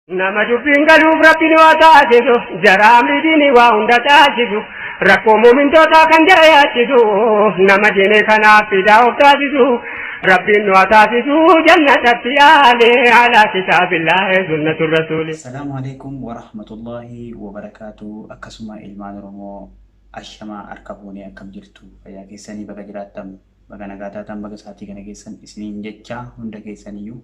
Nama dubbiin galuuf rabbiin waa taasisu jaraamni diinii waa hunda taasisu rakkoo muumintootaa kan jara yaachisu nama diinii kanaaf fidaa of taasisu rabbiin waa taasisu jannatatti yaale ala kitaabillahi sunnatur rasuuli. Assalaamu alaikum warahmatullahi wabarakatuh. Akkasuma ilmaan Oromoo ashamaa harka fuunee akkam jirtu fayyaa keessanii baga jiraattan baga nagaa taatan baga sa'aatii kana keessan isiniin jecha hunda keessaniyyuu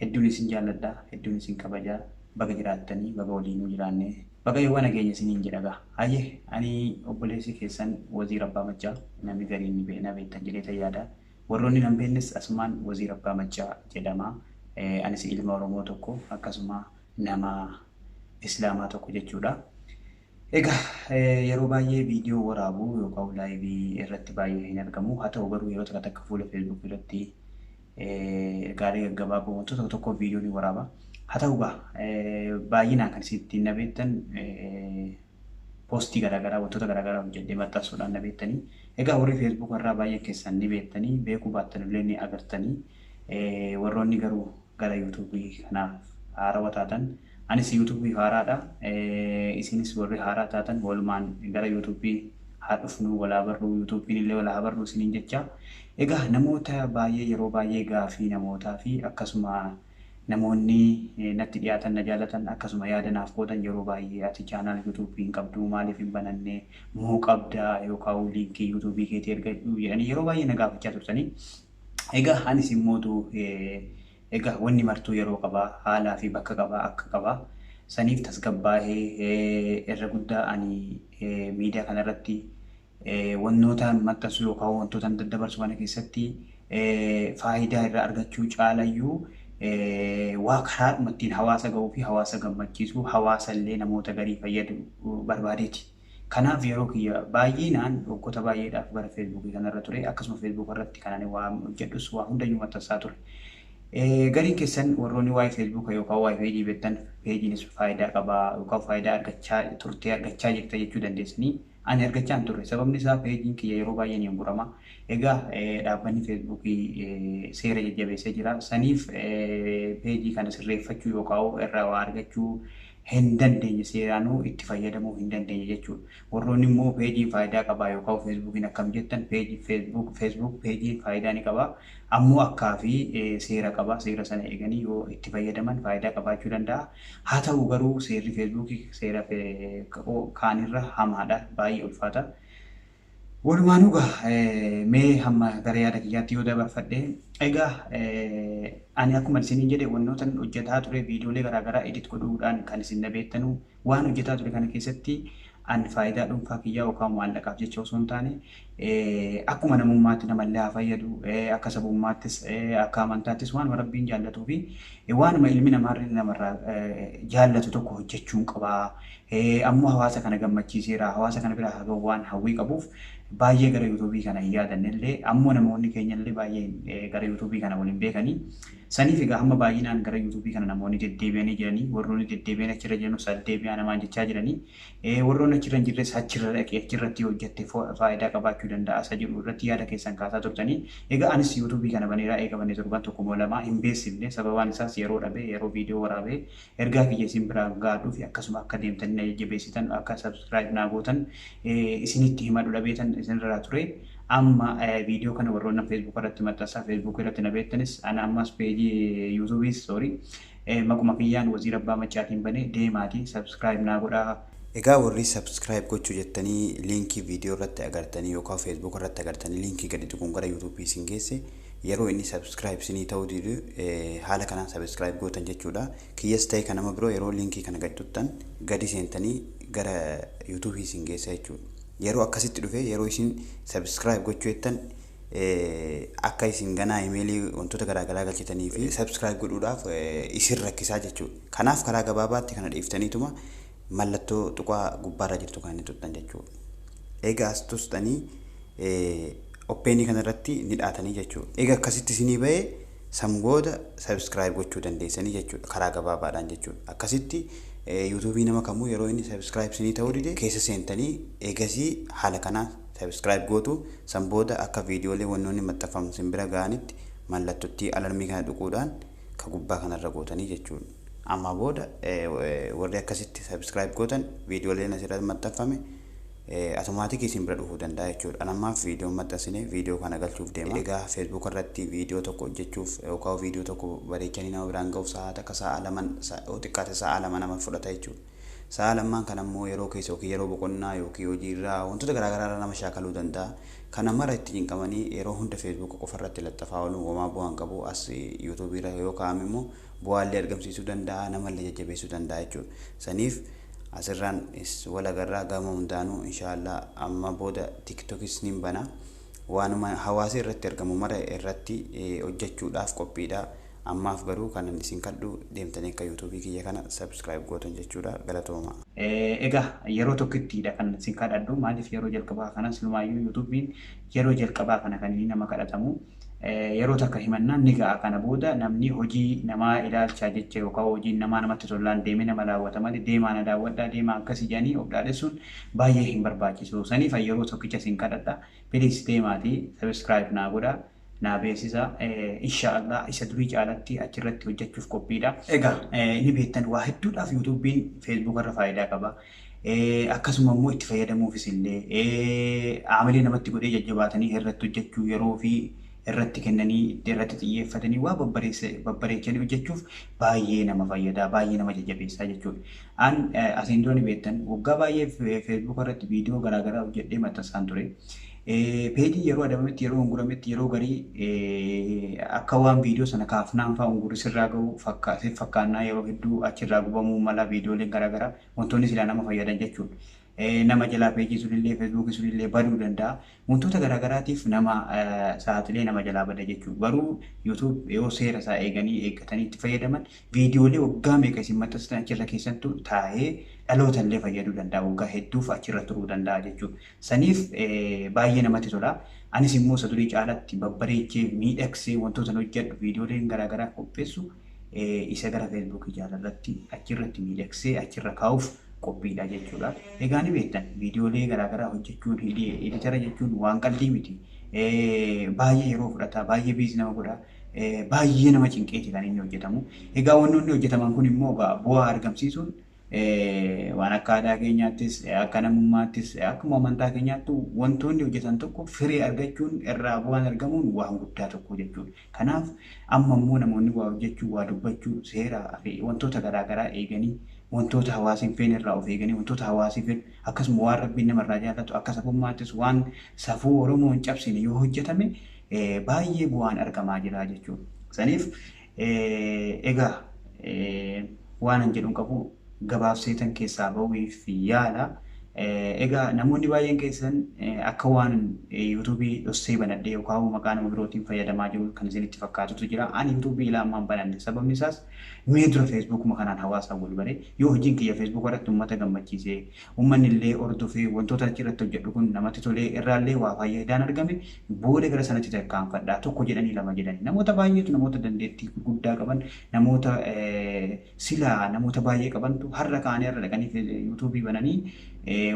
hedduun isin jaalladha, hedduun isin kabaja, baga jiraattanii, baga waliinuu jiraanne, baga yoo nageenya isiniin jedhaga. Hayyee ani obboleessi keessan Waziir Abbaa Machaa namni gariin na beektan jedhee tayyaadha. Warroonni nan beeknes asumaan Waziir Abbaa Machaa jedhama. Anis ilma Oromoo tokko akkasuma nama Islaamaa tokko jechuudha. Egaa yeroo baay'ee viidiyoo waraabuu yookaan laayivii irratti baay'ee hin argamu. Haa ta'u garuu yeroo takka fuula Facebook irratti gaarii gabaaboo wantoota tokko viidiyoo ni waraaba. Haa ta'u baay'inaan kan isin na beektan poostii garaagaraa wantoota garaagaraa hojjedhee maxxansuudhaan na beektanii. Egaa warri Facebook irraa baay'ee keessan ni beektanii beekuu baattan illee ni agartanii. Warroonni garuu gara YouTube kanaaf haarawaa taatan anis YouTube haaraadha. Isinis warri haaraa taatan walumaan gara YouTube haa dhufnu walaa barru YouTube illee walaa barru isiniin jecha. Egaa namoota baay'ee yeroo baay'ee gaafii namootaa fi akkasuma namoonni natti dhiyaatan na jaalatan akkasuma yaada naaf qoodan yeroo baay'ee ati chaanaal YouTube hin qabdu maaliif hin bananne moo qabdaa yookaan liinkii YouTube keetii ergadhu jedhanii yeroo baay'ee na gaafachaa turtanii. Egaa anis immootu egaa wanni martuu yeroo qabaa haalaa fi bakka qabaa akka qabaa saniif tasgabbaahee irra guddaa ani miidiyaa kanarratti wantoota maxxansu yookaan wantoota daddabarsu kana keessatti faayidaa irraa argachuu caalayyuu waa karaa ittiin hawaasa ga'uu fi hawaasa gammachiisuu hawaasa illee namoota garii fayyadu barbaadeeti. Kanaaf yeroo kiyya baay'inaan waggoota baay'eedhaaf gara Facebook kanarra ture akkasuma Facebook irratti kan ani waa hojjedhus waa hundayyuu maxxansaa ture. Gariin keessan warroonni waa'ee Facebook yookaan waa'ee peejii beektan peejiinis faayidaa qabaa yookaan faayidaa argachaa turtee argachaa jirta jechuu dandeessanii ani argachaa hin turre sababni isaa peejiin kiyya yeroo baay'ee ni gurama. Egaa dhaabbanni Facebook seera jajjabeessee jira saniif peejii kana sirreeffachuu yookaan irraa waa argachuu hin dandeenye seeraanuu itti fayyadamuu hin dandeenye jechuudha. Warroonni immoo peejiin faayidaa qabaa yookaan Facebookiin akkam jettan peejii Facebook peejiin faayidaa ni qabaa ammoo akkaa fi seera qabaa seera sana eeganii yoo itti fayyadaman faayidaa qabaachuu danda'a. Haa ta'u garuu seerri Facebook seera kaanirra hamaadha baay'ee ulfaata. Walumaanuu mee hamma gara yaada kiyyaatti yoo dabarfadhe egaa ani akkuma isiniin jedhe wantoota hojjetaa ture viidiyoolee garaagaraa edit godhuudhaan kan isin na beektanu waan hojjetaa ture kana keessatti an faayidaa dhuunfaa kiyyaa yookaan maallaqaaf jecha osoo hin taane akkuma namummaatti namallee haa fayyadu akka sabummaattis akka amantaattis waan rabbiin jaallatuu fi waanuma ilmi namarraa namarraa jaallatu tokko hojjechuun qabaa. Ammoo hawaasa kana gammachiiseera hawaasa kana bira haa waan hawwii qabuuf baay'ee gara YouTube kana hin yaadannellee ammoo namoonni keenyallee baay'ee gara YouTube kana waliin beekanii saniif egaa hamma baay'inaan gara YouTube kana namoonni deddeebi'anii jiranii warroonni deddeebi'an achirra jiran saddeebi'aa namaan jechaa jiranii warroonni achirra hin jirres achirra dhaqee achirratti hojjette faayidaa qabaachuu danda'a isa jedhu irratti yaada keessan kaasaa turtanii. Egaa anis YouTube kana baneeraa eegabanii torban tokko moo lama hin beeksifne sababaan isaas yeroo dhabee yeroo viidiyoo waraabee ergaa kiyya isin biraa gaadhuu fi akkasuma akka deemtanii na jajjabeessitan akka subscribe naa gootan isinitti himadhu dhabeetan isinirraa ture. Amma viidiyoo kana warroonni Facebook irratti maxxansaa Facebook irratti na beektanis ana ammas peejii YouTube maquma kiyyaan Waziir Abbaa Machaatiin banee deemaatii subscribe naa godhaa. Egaa warri subscribe gochuu jettanii liinkii viidiyoo irratti agartanii yookaan Facebook irratti agartanii liinkii gadi tuquun gara YouTube isin geesse yeroo inni subscribe sinii ta'uu didu haala kanaan subscribe gootan jechuudha. Kiyyas ta'e kan nama biroo yeroo liinkii kana gadi tuttan gadi seentanii gara YouTube isin geessa jechuudha. Yeroo akkasitti dhufe yeroo isin subscribe gochuu jettan akka isin ganaa emailii wantoota garaagaraa galchitanii fi subscribe godhuudhaaf isin rakkisaa jechuudha. Kanaaf karaa gabaabaatti kana dhiiftaniituma mallattoo tuqaa gubbaarra jirtu kan inni tuttan jechuudha. Egaa as tustanii oppeenii kanarratti ni dhaatanii jechuudha. Egaa akkasitti isinii ba'ee sanbooda subscribe gochuu dandeessanii jechuudha karaa gabaabaadhaan jechuudha. Akkasitti YouTube nama kamuu yeroo inni subscribe sinii ta'uu dide keessa seentanii eegasii haala kanaan subscribe gootu sanbooda akka viidiyoolee wannoonni maxxanfamu sin bira ga'anitti mallattootti alarmii kana dhuquudhaan ka gubbaa kanarra gootanii jechuudha. amma booda warri akkasitti subscribe gootan viidiyooleen asirratti maxxanfame automaatikii isin bira dhufuu danda'a jechuudha. Anammaaf viidiyoo maxxansine viidiyoo kana galchuuf deema. Egaa Facebook irratti viidiyoo tokko hojjechuuf yookaan viidiyoo tokko bareechanii nama biraan ga'uuf sa'aata akka sa'a laman xiqqaate sa'a lama nama fudhata jechuudha. Sa'a lamaan kan ammoo yeroo keessa yookiin yeroo boqonnaa yookiin hojii irraa wantoota garaagaraa nama shaakaluu danda'a. Kana mara itti cinqamanii yeroo hunda Facebook qofa irratti laxxafaa oolu homaa bu'aan qabu as YouTube irra yoo kaa'ame immoo bu'aallee argamsiisuu danda'a namallee jajjabeessuu danda'a jechuudha. Saniif asirraan walagarraa gama hundaanuu inshallah amma booda TikTokis nin bana waanuma hawaasa irratti argamu mara irratti hojjechuudhaaf qophiidha. Ammaaf garuu kan isin kadhu deemtanii akka YouTube kiyya kana subscribe gootan jechuudha. Galatooma. Egaa yeroo tokkittidha kan isin kadhadhu. Maaliif yeroo jalqabaa kana silumaayyuu YouTubein yeroo jalqabaa kana kan inni nama kadhatamu yeroo takka himannaan ni ga'a. Kana booda namni hojii namaa ilaalchaa jecha yookaan hojii namatti tolaan deemee nama daawwata malee deemaa na daawwadhaa deemaa akkasii jedhanii of dhaadessuun baay'ee hin barbaachisu. Saniif yeroo tokkicha isin kadhadha. Please deemaatii subscribe naa godhaa. Na beeksisa inshallah isa durii caalatti achirratti hojjechuuf qophiidha. Egaa inni beektan waa hedduudhaaf YouTubein Facebook irra faayidaa qaba. Akkasuma immoo itti fayyadamuufis illee aamilee namatti godhee jajjabaatanii irratti hojjechuu yeroo fi irratti kennanii irratti xiyyeeffatanii waa babbareechanii hojjechuuf baay'ee nama fayyada, baay'ee nama jajjabeessaa jechuudha. An asiin dura ni beektan waggaa baay'ee Facebook irratti viidiyoo garaagaraa hojjedhee maxxansaan ture. Peejii yeroo adabametti yeroo ungurametti yeroo garii akka waan viidiyoo sana kaafnaan fa'aa unguri sirraa ga'u fakkaannaa yeroo hedduu achirraa gubamuu mala viidiyooleen garaagaraa wantoonni silaa nama fayyadan jechuudha. Nama jalaa peejii sunillee Facebook sunillee baduu danda'a. Wantoota garaagaraatiif nama sa'aatilee nama jalaa bada jechuudha. Garuu YouTube yoo seera isaa eeggatanii itti fayyadaman viidiyoolee waggaa meeqa isin maxxansitan achirra keessattuu taa'ee dhaloota illee fayyaduu danda'a. Waggaa hedduuf achirra turuu danda'a jechuudha. Saniif baay'ee namatti tola. Anis immoo isa durii caalatti babbareechee miidhagsee wantoota hojjedhu viidiyooleen garaagaraa qopheessu isa gara Facebook jaalalatti achirratti miidhagsee achirra kaa'uuf qophiidha jechuudha. Egaa ni beektan viidiyoolee garaagaraa hojjechuun editara jechuun waan qalbii miti. Baay'ee yeroo fudhata, baay'ee biizi nama godha, baay'ee nama cinqeeti kan inni hojjetamu. Egaa wantoonni hojjetaman kun immoo bu'aa argamsiisuun waan akka aadaa keenyaattis akka namummaattis akkuma amantaa keenyaattu wantoonni hojjetan tokko firii argachuun irraa bu'aan argamuun waan guddaa tokko jechuudha. Kanaaf amma immoo namoonni waa hojjechuu, waa dubbachuu, seeraa fi wantoota garaagaraa eeganii wantoota hawaasiin feene irraa of eeganii wantoota hawaasii feene akkasuma waan rabbiin namarraa jaallatu akka sabummaattis waan safuu Oromoo hin cabsine yoo hojjetame baay'ee bu'aan argamaa jira jechuudha. Saniif egaa waan an jedhu qabu gabaabseetan keessaa bahuuf yaala. Egaa namoonni baay'een keessan akka waan YouTube dhossee banadhee yookaan maqaa nama birootiin fayyadamaa jiru kan isinitti fakkaatutu jira. Ani YouTube ilaamaan bananne sababni isaas mee dura Facebook kanaan hawaasaan wal bare yoo hojiin kiyya Facebook irratti uummata gammachiisee uummanni illee hordofee wantoota achirratti hojjedhu kun namatti tolee irraallee waa fayyadaan argame booda gara sanatti tarkaanfadhaa tokko jedhanii lama jedhanii namoota baay'eetu namoota dandeettii guddaa qaban namoota silaa namoota baay'ee qabantu har'a kaanii har'a dhaqanii YouTube bananii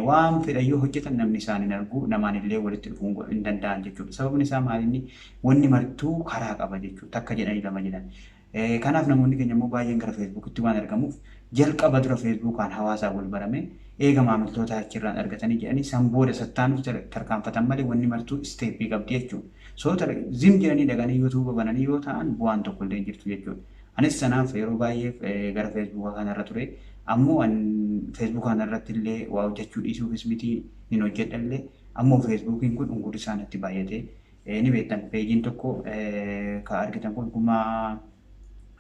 waan fedhan yoo hojjetan namni isaan hin argu namaan illee walitti dhufuu hin danda'an jechuudha. Sababni isaa maalinni wanni martuu karaa qaba jechuudha. Takka jedhanii lama jedhan. Kanaaf namoonni keenya immoo baay'een gara Facebookitti waan argamuuf jalqaba dura Facebookaan hawaasaa wal barame eega maamiltoota achirraan argatanii jedhanii san booda sattaanuuf tarkaanfatan malee wanni martuu isteeppii qabdi jechuudha. Soota zim jedhanii dhaqanii YouTube bananii yoo ta'an bu'aan tokko illee jirtu jechuudha. Anis sanaaf yeroo baay'ee gara Facebook kanarra ture. Ammoo Facebook kanarratti illee waa hojjechuu dhiisuufis miti hin hojjedhallee ammoo Facebookiin kun ungurri isaanitti baay'ate ni beektan peejiin tokko ka argitan kun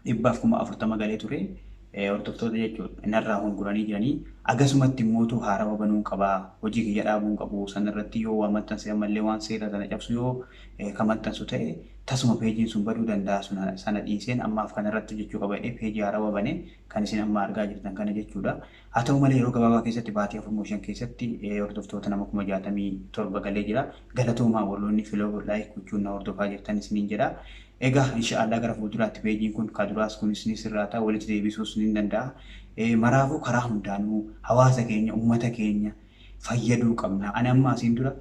140 galee ture hordoftoota jechuudha. Innarraa hunguranii jiranii akkasumatti immoo haarawa banuu qabaa hojii kiyya dhaabuu qabu sanarratti yoo waa maxxanse ammallee waan seera sana cabsu yoo ka maxxansu ta'e tasuma peejiin sun baduu danda'a sana dhiiseen ammaaf kanarratti jechuu qaba peejii haarawa banee kan isin amma argaa jirtan kana jechuudha. Haa ta'u malee yeroo gabaabaa keessatti baatii 4 keessatti hordoftoota nama 67 galee jira. Galatoomaa warroonni filoo laayik gochuun na hordofaa jirtan isiniin jedha. Egaa inshaallah gara fuulduraatti peejiin kun kaduraas kunis ni sirraata walitti deebisuus ni danda'a. Maraafuu karaa hundaanuu hawaasa keenya uummata keenya fayyaduu qabna. Ani amma asiin dura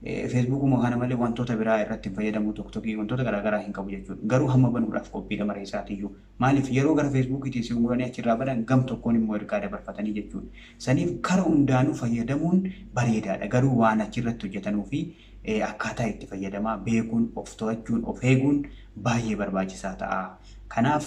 Feesbuukuma kana malee wantoota biraa irratti fayyadamu tiktokii wantoota garaagaraa hin qabu jechuudha. Garuu hamma banuudhaaf qophiidha maree isaatiiyyuu. Maaliif yeroo gara feesbuukiitiin si umuranii achirraa badan gam tokkoon immoo ergaa dabarfatanii jechuudha. Saniif kara hundaanuu fayyadamuun bareedaadha. Garuu waan achirratti hojjetanuu fi akkaataa itti fayyadamaa beekuun of to'achuun of eeguun baay'ee barbaachisaa ta'a. Kanaaf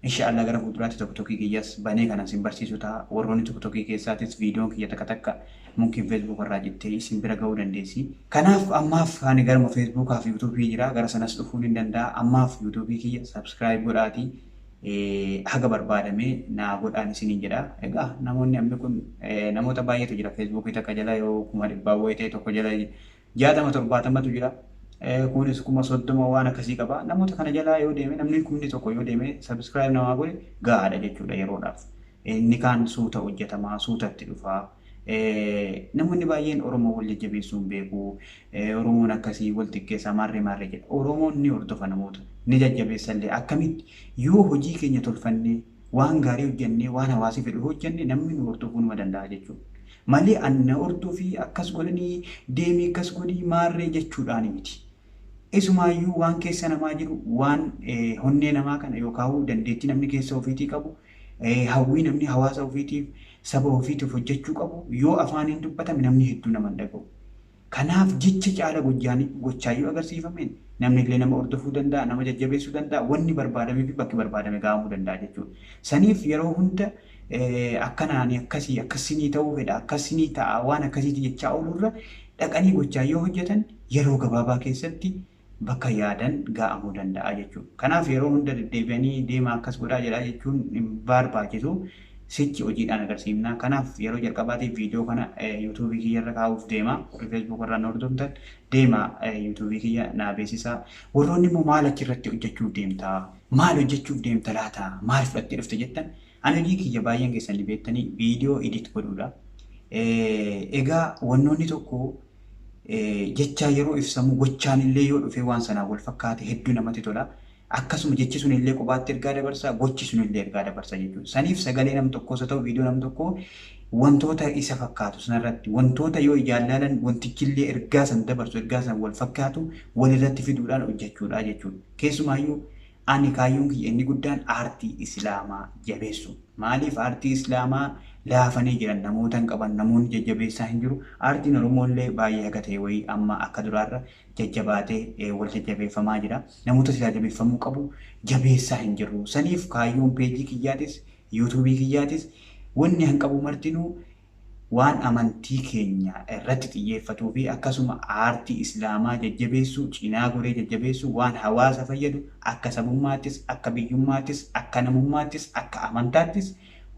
inshallah gara fuulduraatti tiktokii kiyyas banee kanan sin barsiisu ta'a. Warroonni tiktokii keessaatis viidiyoon kiyya takka takka mungkin Facebook irraa jettee isin bira ga'uu dandeessi. Kanaaf ammaaf ani garuma Facebookaa fi YouTube'ii jira gara sanas dhufuun hin danda'a. Ammaaf YouTube'ii kiyya subscribe godhaatii haga barbaadame naa godhaan isiniin jedha. Egaa namoonni ammi kun namoota baay'eetu jira Facebookii takka jala yoo 100 wayitee tokko jala 60-70tu jira. Kunis 30 waan akkasii qaba. Namoota kana jala yoo deeme namni kumni tokko yoo deeme subscribe namaa godhe gahaadha jechuudha yeroodhaaf. Inni kaan suuta hojjetamaa suutatti dhufaa. Namoonni baay'een Oromoo wal jajjabeessuun beeku. Oromoon akkasii wal xiqqeessa maarree jedha. Oromoon ni hordofa namoota ni jajjabeessallee akkamitti yoo hojii keenya tolfannee waan gaarii hojjennee waan hawaasii fedhu hojjenne namni nu hordofuu numa danda'a jechuudha. Malee anna hordofii akkas godhanii deemii akkas godhii maarree jechuudhaan miti. Isumaayyuu waan keessa namaa jiru waan honnee namaa kana yookaan dandeettii namni keessa ofiitii qabu hawwii namni hawaasa ofiitiif saba ofiitiif hojjechuu qabu yoo afaaniin dubbatame namni hedduu nama dhaga'u. Kanaaf jecha caala gochaayyuu agarsiifameen namni illee nama hordofuu danda'a nama jajjabeessuu danda'a wanni barbaadamee fi bakki barbaadame gahamuu danda'a jechuudha. Saniif yeroo hunda akkanaanii akkasinii ta'uu fedha akkasinii ta'a waan akkasiiti jechaa oolurra dhaqanii gochaa hojjetan yeroo gabaabaa keessatti bakka yaadan gahamuu danda'a jechuudha. Kanaaf yeroo hunda deddeebi'anii deemaa akkas godhaa jedhaa jechuun hin barbaachisu. Sichi hojiidhaan agarsiifna. Kanaaf yeroo jalqabaatiif viidiyoo kana yuutuubii kiyyarra kaa'uuf deema. Facebook irraa na hordoftan deema yuutuubii kiyya naa beeksisaa. Warroonni immoo maal achirratti hojjechuuf deemtaa? Maal hojjechuuf deemta laata? Maal fudhattee dhufte jettan? Ani hojii kiyya baay'een keessan beektanii viidiyoo edit godhuudha. Egaa wannoonni tokko jecha yeroo ibsamu gochaan illee yoo dhufe waan sanaa wal fakkaate hedduu namatti tola. Akkasuma jechi sun illee kophaatti ergaa dabarsa gochi sun illee ergaa dabarsa jechuudha. Saniif sagalee nam tokkoo haa ta'u viidiyoo nam tokkoo wantoota isa fakkaatu sanarratti wantoota yoo jaallalan wantichillee ergaa san dabarsu ergaa san wal fakkaatu walirratti fiduudhaan hojjechuudha jechuudha. Keessumaayyuu ani kaayyoon kiyya inni guddaan aartii islaamaa jabeessu. Maaliif aartii islaamaa laafanii jiran namoota hin qaban namoonni jajjabeessaa hin jiru. Aartiin Oromooillee baay'ee haga ta'e wayii amma akka duraarra jajjabaatee wal jajjabeeffamaa jira. Namoota silaa jabeeffamuu qabu jabeessaa hin jiru. Saniif kaayyoon peejii kiyyaatis yuutuubii kiyyaatis wanni hin qabu martinuu waan amantii keenya irratti xiyyeeffatuu fi akkasuma aartii islaamaa jajjabeessuu cinaa goree jajjabeessuu waan hawaasa fayyadu akka sabummaattis akka biyyummaattis akka namummaattis akka amantaattis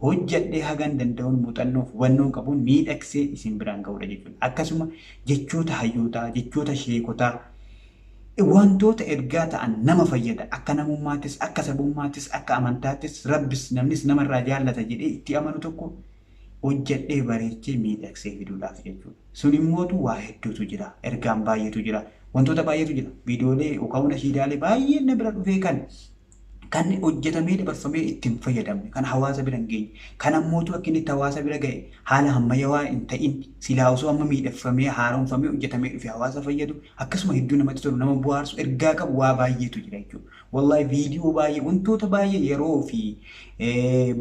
hojjadhee hagan danda'uun muuxannoof hubannoon qabuun miidhagsee isin biraan ga'uudha jechuudha. Akkasuma jechoota hayyootaa jechoota sheekotaa wantoota ergaa ta'an nama fayyada akka namummaattis akka sabummaattis akka amantaattis rabbis namnis namarraa jaallata jedhee itti amanu tokko hojjadhee bareechee miidhagsee fiduudhaaf jechuudha. Sun immootu waa hedduutu jira. Ergaan baay'eetu jira. Wantoota baay'eetu jira. Viidiyoolee yookaan nashiidaalee baay'een na bira dhufee kan hojjetamee dabarfamee ittiin fayyadamne kan hawaasa bira hin geenye kan ammootu akka inni hawaasa bira ga'e haala ammayyaawaa hin ta'in silaa osoo amma miidhagfamee haaromfamee hojjetamee dhufe hawaasa fayyadu akkasuma hedduu namatti tolu nama bu'aarsu ergaa qabu waa baay'eetu jira jechuudha. Wallahi viidiyoo baay'ee wantoota baay'ee yeroo fi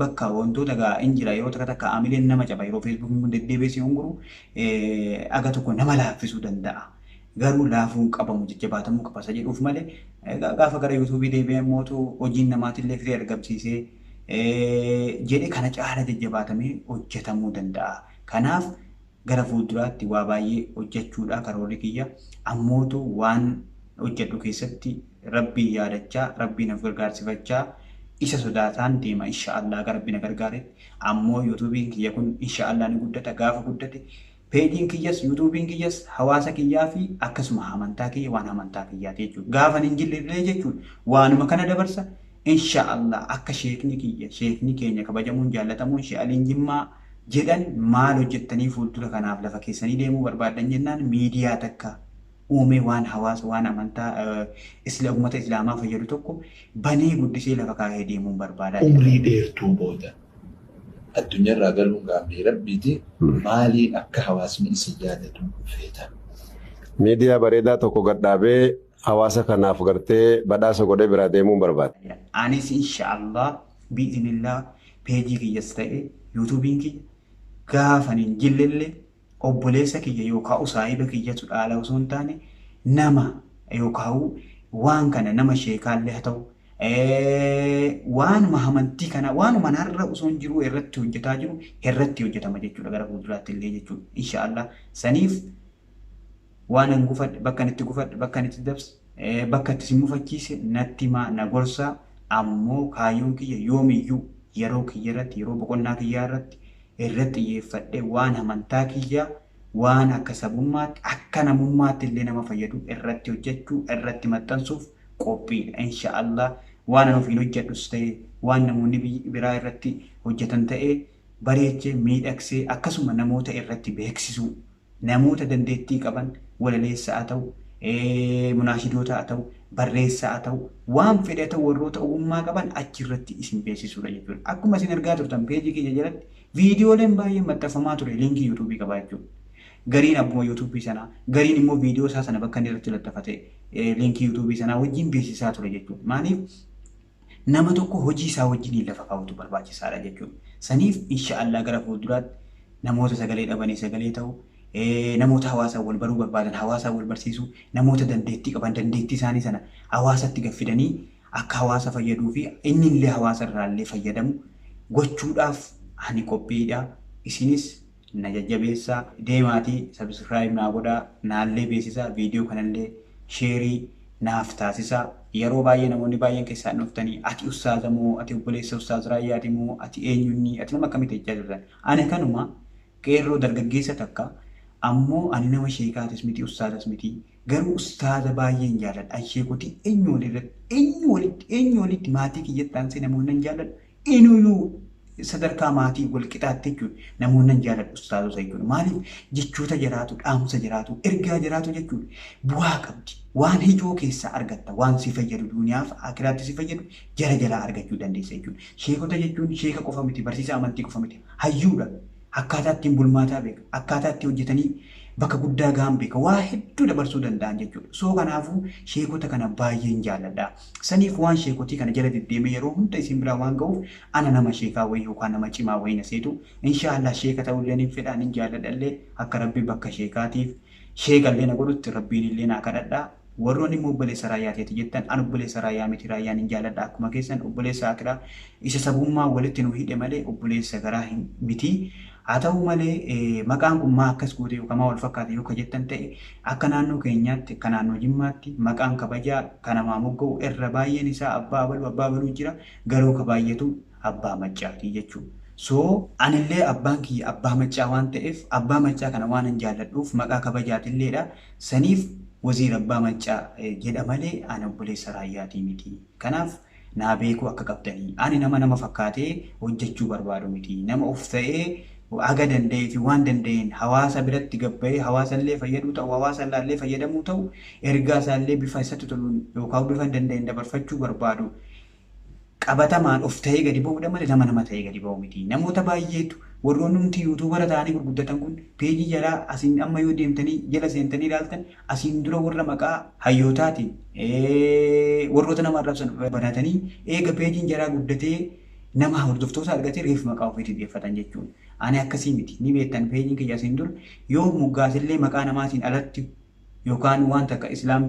bakka wantoota gaa hin jira yeroo takka takka aamileen nama caba yeroo feesbuukiin deddeebiisee honguru aga tokko nama laaffisuu danda'a. Garuu laafuun qabamu jajjabaatamuu qaba isa jedhuuf malee gaafa gara yuutuubii deebi'ee mootu hojiin namaatillee fidee argamsiisee jedhee kana caala jajjabaatamee hojjetamuu danda'a. Kanaaf gara fuulduraatti waa baay'ee hojjechuudha karoorri kiyya ammootu waan hojjedhu keessatti rabbii yaadachaa rabbii naaf gargaarsifachaa isa sodaataan deema inshaallah gara rabbii na gargaaretti ammoo yuutuubiin kiyya kun inshaallah ni guddata gaafa guddate. Peejiin kiyyas yuutuubiin kiyyas hawaasa kiyyaa fi akkasuma amantaa kiyya waan amantaa kiyyaati jechuudha. Gaafa hin jillee jechuudha. Waanuma kana dabarsa inshaallah akka sheekni kiyya sheekni keenya kabajamuun jaallatamuun she'aliin jimmaa jedhan maal hojjettanii fuuldura kanaaf lafa keessanii deemuu barbaadan jennaan miidiyaa takka uumee waan hawaasa waan amantaa uummata islaamaa fayyadu tokko banee guddisee lafa kaa'ee deemuun barbaadaa. Umrii dheertuu booda. Addunyaarraa galuun gaaffii rabbiiti maaliin akka hawaasni isin yaadatu feetan miidiyaa bareedaa tokko gadhaabee hawaasa kanaaf gartee badhaasa godhee biraa deemuun barbaada. Anis inshaallah biizinillah peejii kiyyas ta'e yuutuubiin kiyya gaafaniin jillillee obboleessa kiyya yookaan usaayiba kiyyatu dhaala osoo hin taane nama yookaan waan kana nama sheekaallee haa ta'u waanuma amantii kana waanuma narra osoo hin jiru irratti hojjetaa jiru irratti hojjetama jechuudha gara fuulduraatti illee jechuudha inshaallah saniif waan an gufadhe bakka itti gufadhe bakka itti dabse bakka itti si mufachiise natti maa na gorsaa ammoo kaayyoon kiyya yoomiyyuu yeroo kiyya irratti yeroo boqonnaa kiyyaa irratti xiyyeeffadhe waan amantaa kiyyaa waan akka sabummaatti akka namummaatti illee nama fayyadu irratti hojjechuu irratti maxxansuuf qophiidha inshaallah waan an ofiin hojjedhus ta'e waan namoonni biraa irratti hojjetan ta'e bareechee miidhagsee akkasuma namoota irratti beeksisuu namoota dandeettii qaban walaleessa haa ta'u munaashidoota haa ta'u barreessaa haa ta'u waan fedhe ta'u warroota ogummaa qaban achirratti isin beeksisuudha jechuudha. Akkuma isin argaa turtan peejii kiyya jalatti viidiyooleen baay'een maxxanfamaa ture liinkii yuutuubii qabaa jechuudha. Gariin abbuma yuutuubii sanaa gariin immoo viidiyoo isaa sana bakka inni irratti laxxafate liinkii yuutuubii sanaa wajjin beeksisaa ture jechuudha. Maaliif nama tokko hojii isaa wajjin lafa kaawwatu barbaachisaadha jechuudha. Saniif inshaallah gara fuulduraatti namoota sagalee dhabanii sagalee ta'u namoota hawaasa wal baruu barbaadan hawaasa wal barsiisuu namoota dandeettii qaban dandeettii isaanii sana hawaasatti gaffidanii akka hawaasa fayyaduu fi inni illee hawaasa irraallee fayyadamu gochuudhaaf ani qophiidha. Isinis na jajjabeessaa deemaatii subscribe naa godhaa naallee beeksisaa viidiyoo kanallee sheerii naaf taasisaa. Yeroo baay'ee namoonni baay'een keessaan dhuftanii ati ustaaza moo ati obboleessa ustaaza raayyaati moo ati eenyunni ati nama akkamitti jechaa jirtan ani kanuma qeerroo dargaggeessa takka ammoo ani nama sheekaatis miti ustaazas miti garuu ustaaza baay'een jaalladha sheekoti eenyu walitti maatii kiyyattaan see namoonni jaalladhu eenyuyyuu sadarkaa maatii wal qixaatte jechuudha namoonni jaalladhu ustaazota jechuudha maaliif jechoota jiraatu dhaamsa jiraatu ergaa jiraatu jechuudha bu'aa qabdi waan hijoo keessaa argatta waan si fayyadu duniyaaf akiraatti si fayyadu jara jalaa argachuu dandeessa jechuudha sheekota jechuun sheeka qofa miti barsiisa amantii qofa miti hayyuudha akkaataa ittiin bulmaataa beeka akkaataa ittiin hojjetanii bakka guddaa gahan beeka waa hedduu dabarsuu danda'an jechuudha. Soo kanaafuu sheekota kana baay'een jaalladha. Saniif waan sheekotii kana jala deddeemee yeroo hunda isin biraa waan ga'uuf ana nama sheekaa wayii yookaan nama cimaa wayii na seetu inshaallah sheeka ta'ullee ni fedhaan hin jaalladhallee akka rabbi bakka sheekaatiif sheekallee na godhutti rabbiin illee naa kadhadhaa. Warroonni immoo obboleessa raayyaati jettan an obboleessa raayyaa miti raayyaan hin jaalladha akkuma keessan obboleessa akiraa isa sabummaa walitti nu hidhe malee obboleessa garaa hin miti. Haa ta'u malee maqaan kun maa akkas goote yookaan maa wal fakkaate yoo jettan ta'e akka naannoo keenyaatti akka naannoo jimmaatti maqaan kabajaa kana maa mogga'u irra baay'een isaa abbaa baluu jira garuu kabaayyetu abbaa maccaati jechuudha. So anillee abbaan kiyya abbaa maccaa waan ta'eef abbaa maccaa kana waan hin jaalladhuuf maqaa kabajaatilleedha. Saniif wazir abbaa maccaa jedha malee ana obboleessa raayyaatii miti. Kanaaf naa beekuu akka qabdanii ani nama fakkaatee hojjechuu barbaadu miti. Nama of ta'ee aga danda'ee fi waan danda'een hawaasa biratti gabbayee hawaasa illee fayyaduu ta'u hawaasa illee fayyadamuu ta'u ergaa isaallee bifa isatti toluun yookaan bifa danda'een dabarfachuu barbaadu. Qabatamaan of ta'ee gadi ba'uudha malee nama ta'ee gadi ba'u miti. Namoota baay'eetu warroonni nuti yuutuubara ta'anii gurguddatan kun peejii jalaa asiin amma yoo deemtanii jala seentanii ilaaltan asiin dura warra maqaa hayyootaatiin warroota nama arrabsan banatanii eega peejiin jalaa guddatee nama hordoftoota argatee reef maqaa ofiitiin dhiyeeffatan jechuudha. Ani akkasii miti ni beektan peejiin kiyya asiin dura yoo moggaasillee maqaa namaatiin alatti yookaan wanta akka islaam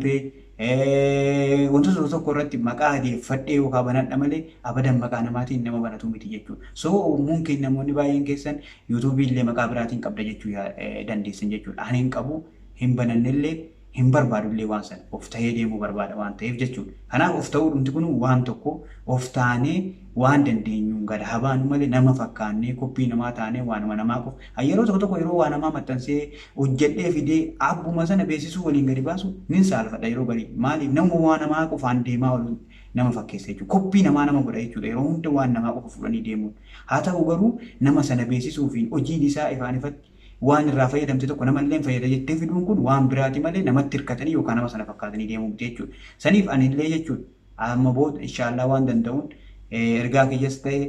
wantoota tokko irratti maqaa adeeffadhee yookaan banadha malee abadan maqaa namaatiin nama banatu miti jechuudha. So mungkin namoonni baay'een keessan yuutuubii illee maqaa biraatiin qabda jechuu dandeessan jechuudha. Ani hin qabu hin banannellee hin barbaadullee waan sana of ta'ee deemuu barbaada waan ta'eef jechuudha. Kanaaf of ta'uu dhumti kun waan tokko of taanee waan dandeenyuun gada habaanu malee nama fakkaannee koppii namaa taanee waan namaa qof yeroo tokko yeroo waan namaa maxxansee hojjedhee fidee abbuma sana beeksisuu waliin gadi baasu nin saalfadha yeroo garii maaliif nama waan namaa qofaan deemaa oolu nama fakkeessa jechuudha. Koppii namaa nama godha jechuudha yeroo hunda waan namaa qofa fudhanii deemuun haa ta'u garuu nama sana beeksisuu fi hojiin isaa ifaan ifatti waan irraa fayyadamte tokko namallee fayyada jettee fiduun kun waan biraati malee namatti hirkatanii yookaan nama sana fakkaatanii deemuu jechuudha. Saniif anillee jechuudha amma booda inshaallah waan danda'uun ergaa kiyyas ta'e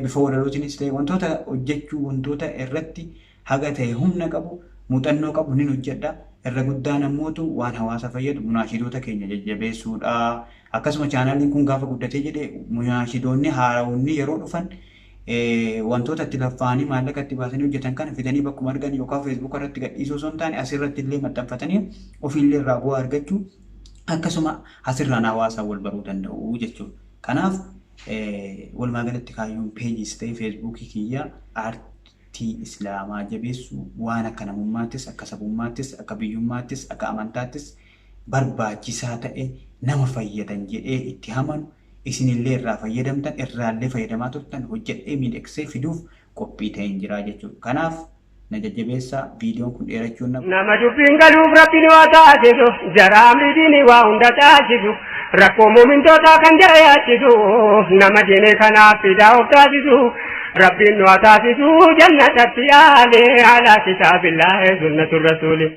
bifa walalootiinis ta'e wantoota hojjechuu wantoota irratti haga ta'e humna qabu muuxannoo qabu nin hojjedha. irra guddaan ammoo waan hawaasa fayyadu munaashidoota keenya jajjabeessuudha. Akkasuma chaanaliin kun gaafa guddatee jedhee munaashidoonni haarawonni yeroo dhufan wantoota itti laffaanii maallaqa itti baasanii hojjetan kana fidanii bakkuma argan yookaan feesbuuk irratti gadhiisuu osoo hin taane asirratti illee maxxanfatanii ofiillee irraa bu'aa argachuu akkasuma asirraan hawaasaa wal baruu danda'u jechuudha. Kanaaf walumaa galatti kaayyoon peejiis ta'e feesbuukii kiyya aartii islaamaa jabeessu waan akka namummaattis akka sabummaattis akka biyyummaattis akka amantaattis barbaachisaa ta'e nama fayyadan jedhee itti hamanu isinillee irraa fayyadamtan irraallee fayyadamaa turtan hojjedhee miidhagsee fiduuf qophii ta'een jira jechuudha. Kanaaf na jajjabeessaa viidiyoon kun dheerachuun nama dubbiin galuuf rabbiin waa taasisu jaraa miidhiin waa hunda taasisu rakkoo muumintootaa kan jara yaachisu nama diinee kanaaf fidaa of taasisu rabbiin waa taasisu jannatatti yaale alaa kitaabillahi sunnatur rasuuli.